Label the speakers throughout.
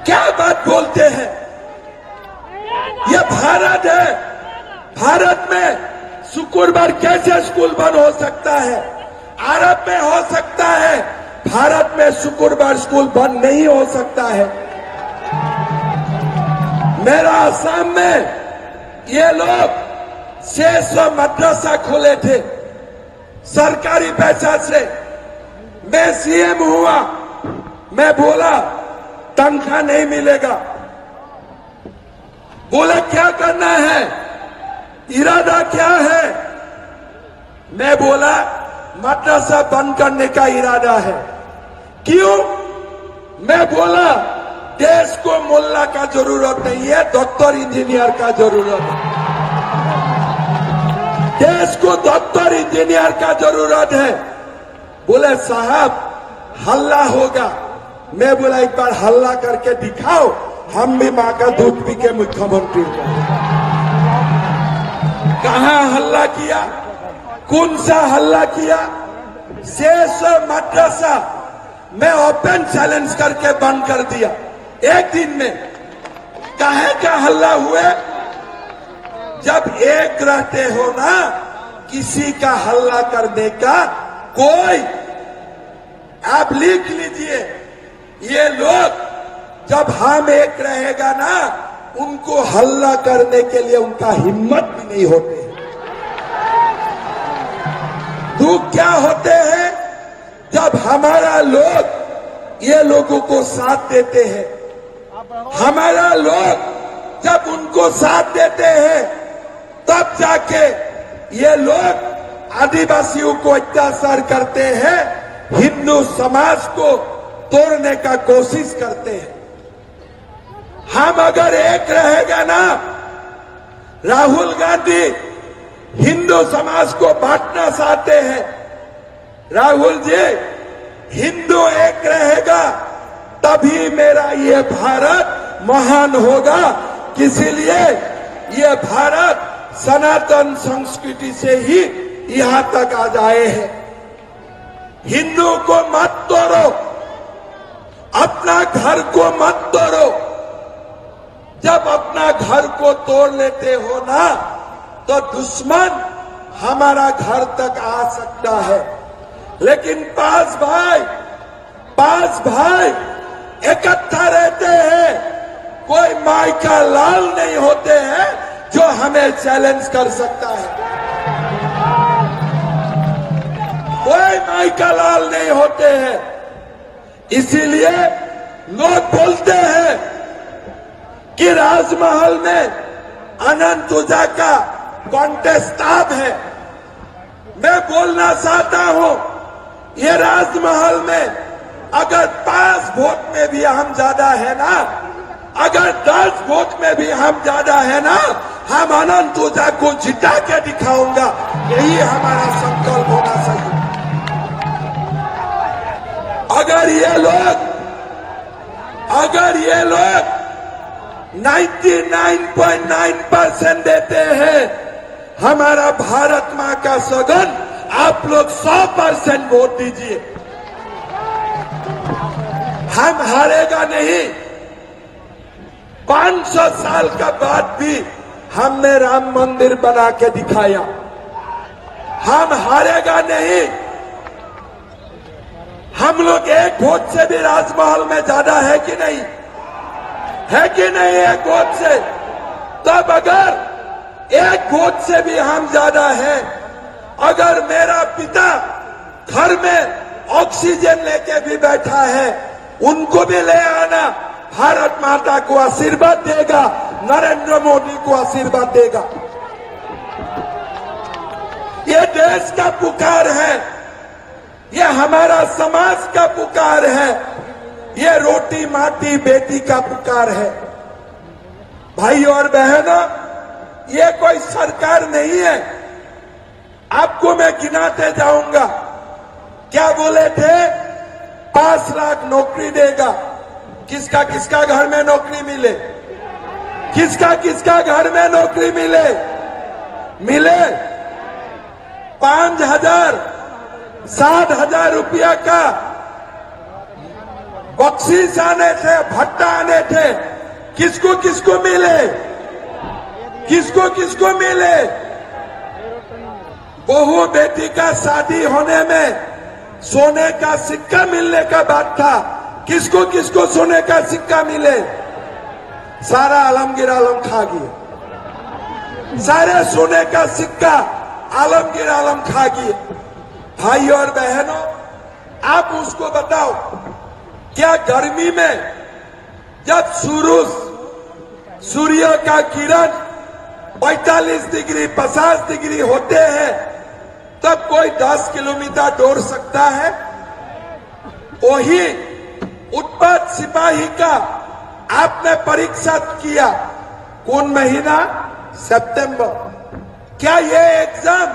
Speaker 1: क्या बात बोलते हैं? यह भारत है। भारत में शुक्रवार कैसे स्कूल बंद हो सकता है? अरब में हो सकता है, भारत में शुक्रवार स्कूल बंद नहीं हो सकता है। मेरा असम में ये लोग 600 मदरसा खोले थे सरकारी पैसा से। मैं सीएम हुआ, मैं बोला तनख्वाह नहीं मिलेगा। बोला क्या करना है, इरादा क्या है? मैं बोला मदरसा बंद करने का इरादा है। क्यों? मैं बोला देश को मुल्ला का जरूरत नहीं है, डॉक्टर इंजीनियर का जरूरत है। देश को डॉक्टर इंजीनियर का जरूरत है। बोले साहब हल्ला होगा। मैं बोला एक बार हल्ला करके दिखाओ, हम भी मां का दूध पी के मुख्यमंत्री बने। कहां हल्ला किया? कौन सा हल्ला किया? 600 मदरसा मैं ओपन चैलेंज करके बंद कर दिया एक दिन में। काहे का हल्ला हुए? जब एक रहते हो ना, किसी का हल्ला करने का कोई, आप लिख लीजिए, ये लोग जब हम एक रहेगा ना, उनको हल्ला करने के लिए उनका हिम्मत भी नहीं होते। दुख क्या होते हैं? जब हमारा लोग ये लोगों को साथ देते हैं, हमारा लोग जब उनको साथ देते हैं, तब जाके ये लोग आदिवासियों को अत्याचार करते हैं, हिंदू समाज को तोड़ने का कोशिश करते हैं। हम अगर एक रहेगा ना, राहुल गांधी हिंदू समाज को बांटना चाहते हैं। राहुल जी, हिंदू एक रहेगा तभी मेरा ये भारत महान होगा। इसीलिए ये भारत सनातन संस्कृति से ही यहां तक आ जाए हैं। हिंदू को मत तोड़ो, अपना घर को मत तोड़ो। जब अपना घर को तोड़ लेते हो ना, तो दुश्मन हमारा घर तक आ सकता है। लेकिन पांच भाई इकट्ठा रहते हैं। कोई माई का लाल नहीं होते हैं जो हमें चैलेंज कर सकता है। कोई माई का लाल नहीं होते हैं। इसीलिए लोग बोलते हैं कि राजमहल में अनंत ऊर्जा का कॉन्टेस्ट अब है। मैं बोलना चाहता हूं, ये राजमहल में अगर 5 वोट में भी हम ज्यादा है ना, अगर 10 वोट में भी हम ज्यादा है ना, हम अनंत ऊर्जा को जिता के दिखाऊंगा। यही हमारा संकल्प होना चाहिए। अगर ये लोग 99.9% देते हैं हमारा भारत मां का सगन, आप लोग 100% वोट दीजिए। हम हारेगा नहीं। 500 साल का बाद भी हमने राम मंदिर बना के दिखाया। हम हारेगा नहीं। हम लोग एक वोट से भी राजमहल में ज्यादा है कि नहीं? है कि नहीं? एक वोट से। तब अगर एक वोट से भी हम ज्यादा है, अगर मेरा पिता घर में ऑक्सीजन लेके भी बैठा है, उनको भी ले आना। भारत माता को आशीर्वाद देगा, नरेंद्र मोदी को आशीर्वाद देगा। ये देश का पुकार है, ये हमारा समाज का पुकार है, ये रोटी माटी बेटी का पुकार है। भाइयों और बहनों, ये कोई सरकार नहीं है। आपको मैं गिनाते जाऊंगा। क्या बोले थे? 5 लाख नौकरी देगा। किसका किसका घर में नौकरी मिले? किसका किसका घर में नौकरी मिले? 5,000 7,000 रुपया का बख्शीश आने थे, भट्टा आने थे, किसको किसको मिले, किसको किसको मिले? बहू बेटी का शादी होने में सोने का सिक्का मिलने का बात था, किसको किसको सोने का सिक्का मिले? सारा आलमगीर आलम खा गया, सारे सोने का सिक्का आलमगीर आलम खा गए। भाई और बहनों, आप उसको बताओ, क्या गर्मी में जब सूर्य का किरण 45 डिग्री 50 डिग्री होते हैं तब कोई 10 किलोमीटर दौड़ सकता है? वही उत्पात सिपाही का आपने परीक्षा किया, कौन महीना? सितंबर। क्या ये एग्जाम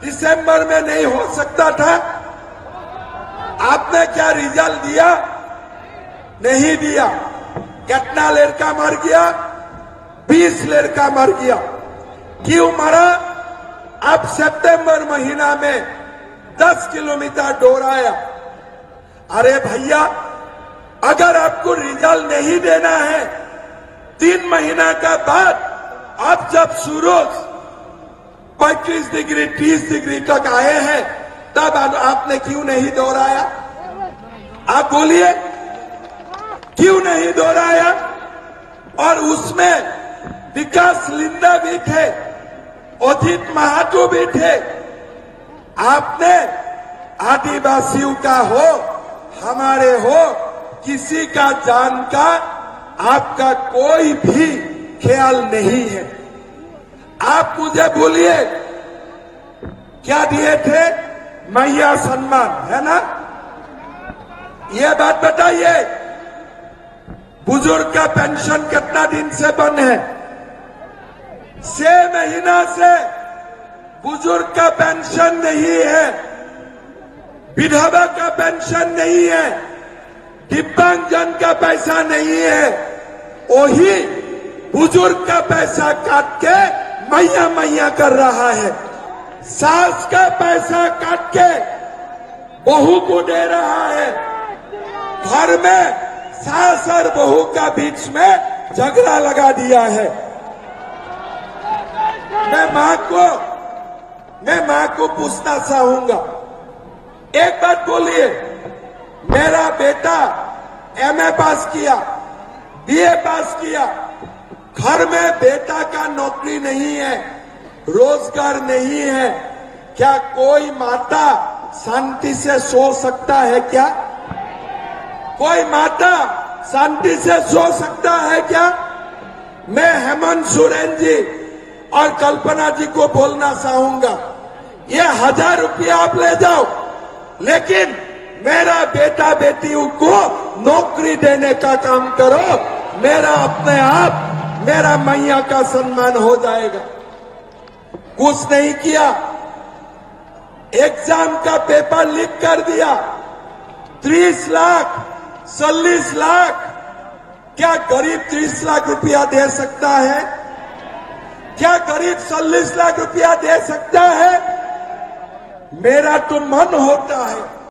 Speaker 1: दिसंबर में नहीं हो सकता था? आपने क्या रिजल्ट दिया? नहीं दिया। कितना लड़का मर गया? 20 लड़का मर गया। क्यों मरा? अब सितंबर महीना में 10 किलोमीटर दौड़ाया। अरे भैया, अगर आपको रिजल्ट नहीं देना है 3 महीना का बाद, अब जब सूरज 35 डिग्री 30 डिग्री तक आए हैं, तब आपने क्यों नहीं दौड़ाया? आप बोलिए, क्यों नहीं दौड़ाया? और उसमें विकास लिंडा भी थे, अजित महातो भी थे। आपने आदिवासियों का हो, हमारे हो, किसी का जान का आपका कोई भी ख्याल नहीं है। आप मुझे बोलिए, क्या दिए थे? मैया सम्मान, है ना? ये बात बताइए, बुजुर्ग का पेंशन कितना दिन से बंद है? 6 महीना से बुजुर्ग का पेंशन नहीं है, विधवा का पेंशन नहीं है, दिव्यांगजन का पैसा नहीं है। वही बुजुर्ग का पैसा काट के मैया मैया कर रहा है, सास का पैसा काट के बहू को दे रहा है। घर में सास और बहू का बीच में झगड़ा लगा दिया है। मैं मां को पूछना चाहूंगा, एक बात बोलिए, मेरा बेटा एमए पास किया, बीए पास किया, घर में बेटा का नौकरी नहीं है, रोजगार नहीं है, क्या कोई माता शांति से सो सकता है क्या? कोई माता शांति से सो सकता है क्या? मैं हेमंत सोरेन जी और कल्पना जी को बोलना चाहूंगा, ये 1000 रुपया आप ले जाओ, लेकिन मेरा बेटा बेटियों को नौकरी देने का काम करो, मेरा अपने आप मेरा मैया का सम्मान हो जाएगा। कुछ नहीं किया, एग्जाम का पेपर लीक कर दिया, 30 लाख 40 लाख। क्या गरीब 30 लाख रुपया दे सकता है? क्या गरीब 40 लाख रुपया दे सकता है? मेरा तो मन होता है